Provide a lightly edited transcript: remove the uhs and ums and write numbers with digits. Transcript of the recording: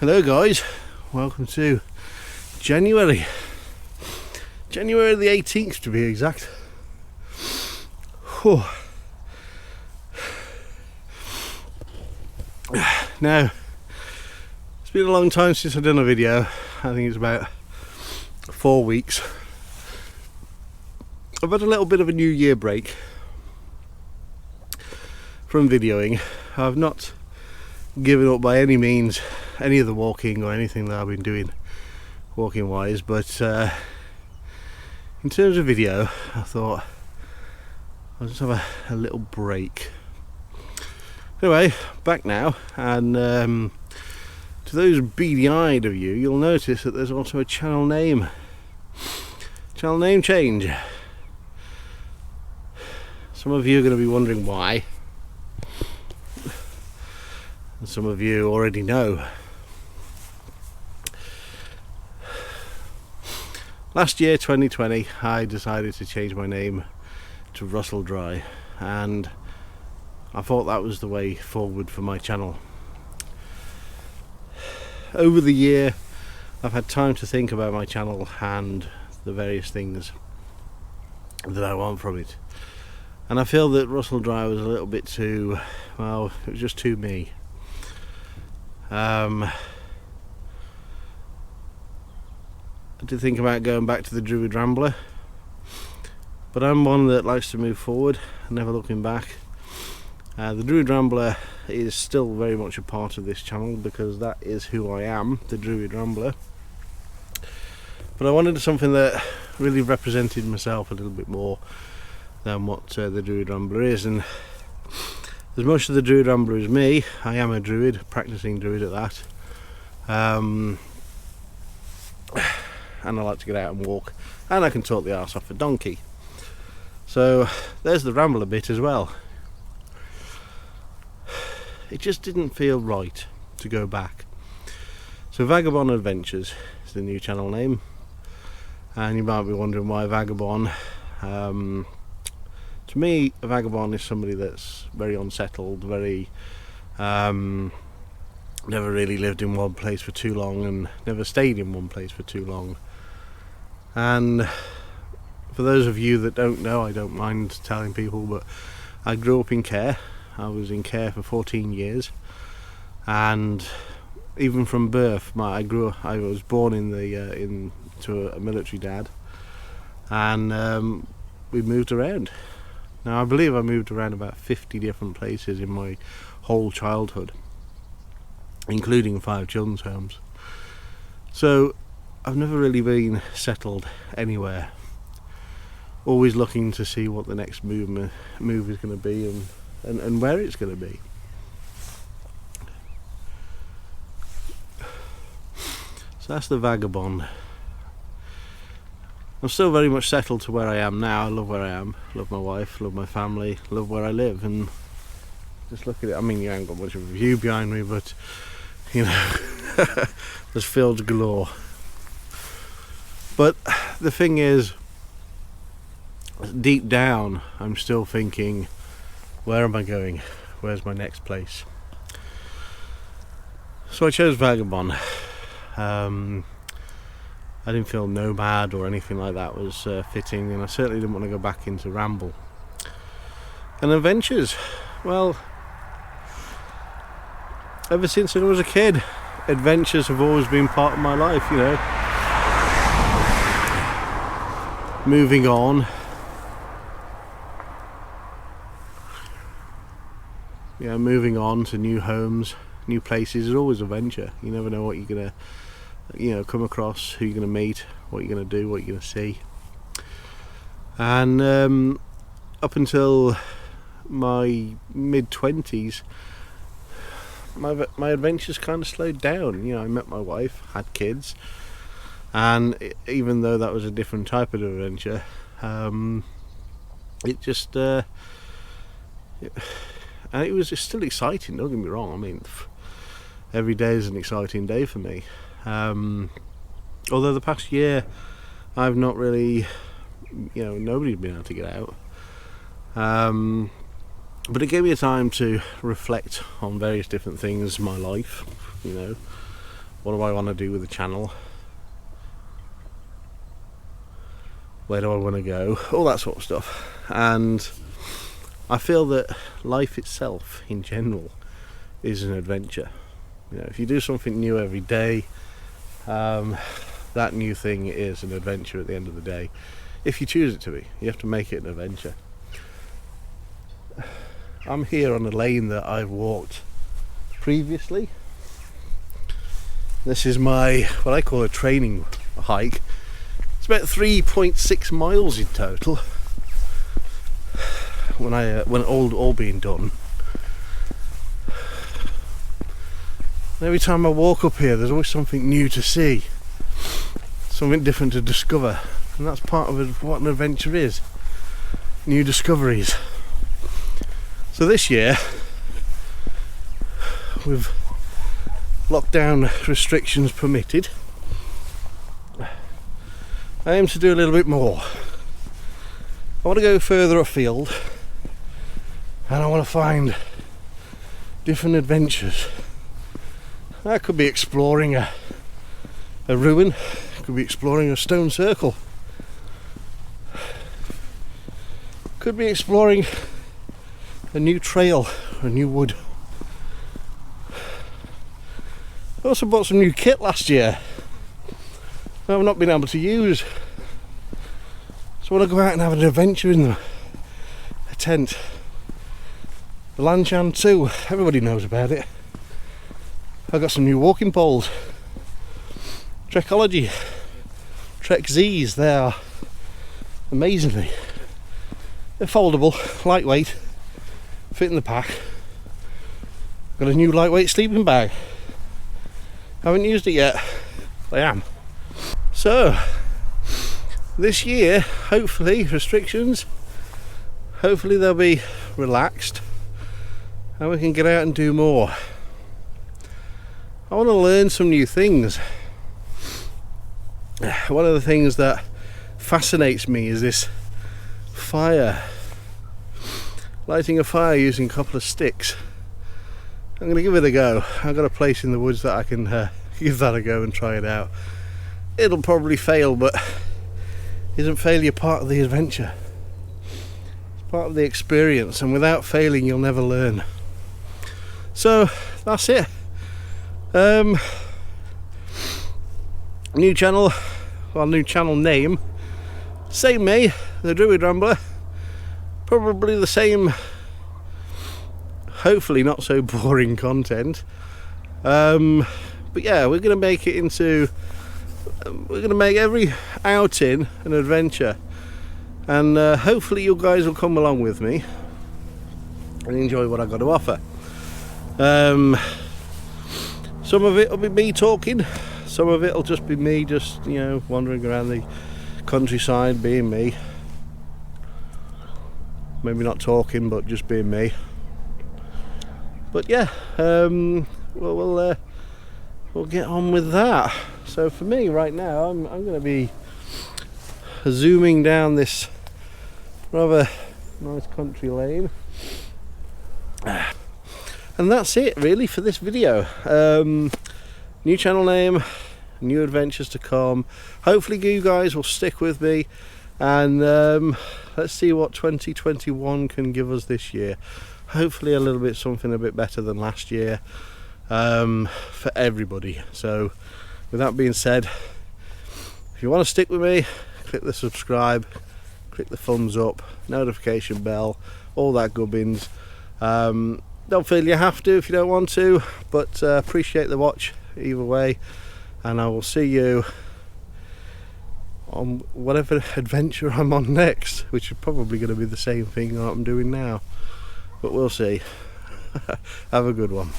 Hello guys, welcome to January the 18th to be exact. Whew. Now, it's been a long time since I've done a video. I think it's about 4 weeks. I've had a little bit of a New Year break from videoing. I've not given up by any means any of the walking or anything that I've been doing walking wise, but in terms of video I thought I'll just have a little break. Anyway, back now, and to those beady-eyed of you, you'll notice that there's also a channel name change. Some of you are going to be wondering why, and some of you already know. Last year, 2020, I decided to change my name to Russell Dry, and I thought that was the way forward for my channel. Over the year, I've had time to think about my channel and the various things that I want from it, and I feel that Russell Dry was a little bit too, well, it was just too me. I did think about going back to the Druid Rambler, but I'm one that likes to move forward, never looking back. The Druid Rambler is still very much a part of this channel because that is who I am, the Druid Rambler. But I wanted something that really represented myself a little bit more than what the Druid Rambler is, and as much of the Druid Rambler is me, I am a druid, practicing druid at that. And I like to get out and walk, and I can talk the arse off a donkey. So there's the Rambler bit as well. It just didn't feel right to go back. So Vagabond Adventures is the new channel name, and you might be wondering why Vagabond. To me, a vagabond is somebody that's very unsettled, very never really lived in one place for too long and never stayed in one place for too long. And for those of you that don't know, I don't mind telling people, but I grew up in care. I was in care for 14 years, and even from birth, I was born into a military dad, and we moved around. Now I believe I moved around about 50 different places in my whole childhood, including 5 children's homes. So I've never really been settled anywhere. Always looking to see what the next move is going to be, and where it's going to be. So that's the Vagabond. I'm still very much settled to where I am now. I love where I am, love my wife, love my family, love where I live, and just look at it. I mean, you haven't got much of a view behind me, but you know, there's fields galore. But the thing is, deep down, I'm still thinking, where am I going? Where's my next place? So I chose Vagabond. I didn't feel nomad or anything like that was fitting, and I certainly didn't want to go back into ramble. And adventures, well, ever since I was a kid, adventures have always been part of my life, you know. Moving on. Yeah, moving on to new homes, new places is always a venture. You never know what you're going to, come across, who you're going to meet, what you're going to do, what you're going to see. And up until my mid-20s, my adventures kind of slowed down. You know, I met my wife, had kids, and even though that was a different type of adventure, it just and it was just still exciting, don't get me wrong. I mean, every day is an exciting day for me. Although the past year I've not really, nobody's been able to get out. But it gave me a time to reflect on various different things in my life, What do I want to do with the channel? Where do I want to go? All that sort of stuff. And I feel that life itself in general is an adventure. You know, if you do something new every day, that new thing is an adventure at the end of the day. If you choose it to be, you have to make it an adventure. I'm here on a lane that I've walked previously. This is my, what I call a training hike. It's about 3.6 miles in total when all being done. And every time I walk up here, there's always something new to see, something different to discover, and that's part of what an adventure is, new discoveries. So this year, with lockdown restrictions permitted, I aim to do a little bit more. I want to go further afield, and I want to find different adventures. I could be exploring a ruin, could be exploring a stone circle, could be exploring a new trail, a new wood. I also bought some new kit last year that I've not been able to use, so I want to go out and have an adventure in them. A tent, the Lanchan 2, everybody knows about it. I've got some new walking poles, Trekology, Trek Zs. They are amazingly, they're foldable, lightweight, fit in the pack. Got a new lightweight sleeping bag. Haven't used it yet. I am. So this year, hopefully restrictions, hopefully they'll be relaxed and we can get out and do more. I want to learn some new things. One of the things that fascinates me is this fire. Lighting a fire using a couple of sticks. I'm going to give it a go. I've got a place in the woods that I can give that a go and try it out. It'll probably fail, but isn't failure part of the adventure? It's part of the experience, and without failing you'll never learn. So that's it. New channel, well, new channel name, same me, the Druid Rambler. Probably the same, hopefully not so boring content, but yeah, we're going to make it into, we're going to make every outing an adventure, and hopefully you guys will come along with me and enjoy what I've got to offer. Some of it will be me talking, some of it will just be me just, you know, wandering around the countryside being me. Maybe not talking, but just being me. But yeah, we'll get on with that. So for me right now, I'm going to be zooming down this rather nice country lane, and that's it really for this video. New channel name, new adventures to come. Hopefully you guys will stick with me, and let's see what 2021 can give us this year. Hopefully a little bit something a bit better than last year, for everybody. So with that being said, if you want to stick with me, click the subscribe, click the thumbs up, notification bell, all that gubbins. Don't feel you have to if you don't want to, but appreciate the watch either way, and I will see you on whatever adventure I'm on next, which is probably going to be the same thing that I'm doing now, but we'll see. Have a good one.